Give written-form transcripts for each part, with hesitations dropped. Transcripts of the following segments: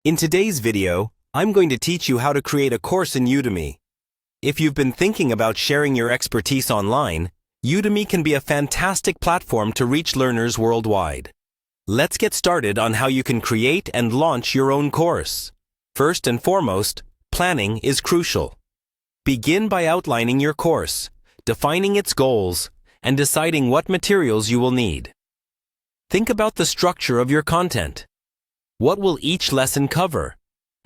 In today's video, I'm going to teach you how to create a course in Udemy. If you've been thinking about sharing your expertise online, Udemy can be a fantastic platform to reach learners worldwide. Let's get started on how you can create and launch your own course. First and foremost, planning is crucial. Begin by outlining your course, defining its goals, and deciding what materials you will need. Think about the structure of your content. What will each lesson cover?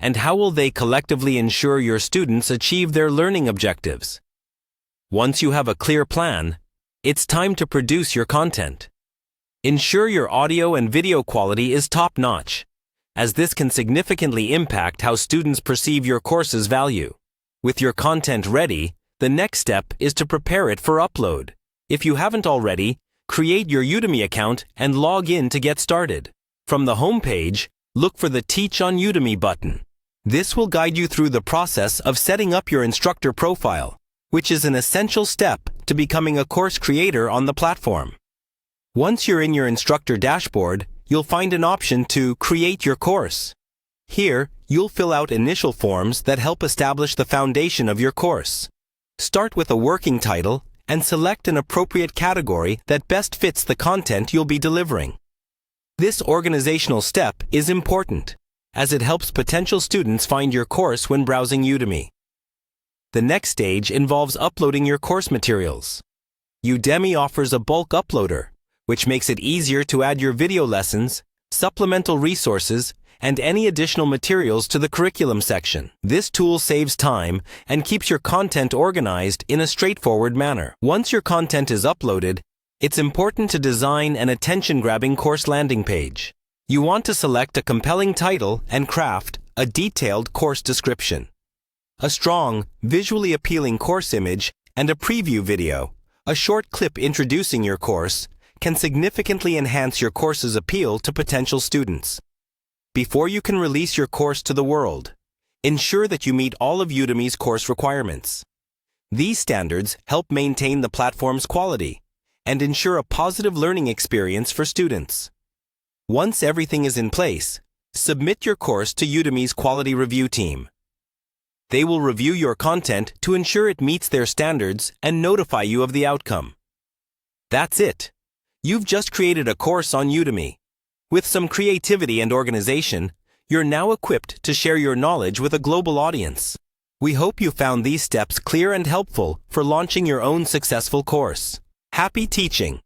And how will they collectively ensure your students achieve their learning objectives? Once you have a clear plan, it's time to produce your content. Ensure your audio and video quality is top-notch, as this can significantly impact how students perceive your course's value. With your content ready, the next step is to prepare it for upload. If you haven't already, create your Udemy account and log in to get started. From the home page, look for the Teach on Udemy button. This will guide you through the process of setting up your instructor profile, which is an essential step to becoming a course creator on the platform. Once you're in your instructor dashboard, you'll find an option to create your course. Here, you'll fill out initial forms that help establish the foundation of your course. Start with a working title and select an appropriate category that best fits the content you'll be delivering. This organizational step is important, as it helps potential students find your course when browsing Udemy. The next stage involves uploading your course materials. Udemy offers a bulk uploader, which makes it easier to add your video lessons, supplemental resources, and any additional materials to the curriculum section. This tool saves time and keeps your content organized in a straightforward manner. Once your content is uploaded, it's important to design an attention-grabbing course landing page. You want to select a compelling title and craft a detailed course description. A strong, visually appealing course image and a preview video, a short clip introducing your course, can significantly enhance your course's appeal to potential students. Before you can release your course to the world, ensure that you meet all of Udemy's course requirements. These standards help maintain the platform's quality and ensure a positive learning experience for students. Once everything is in place, submit your course to Udemy's quality review team. They will review your content to ensure it meets their standards and notify you of the outcome. That's it. You've just created a course on Udemy. With some creativity and organization, you're now equipped to share your knowledge with a global audience. We hope you found these steps clear and helpful for launching your own successful course. Happy teaching!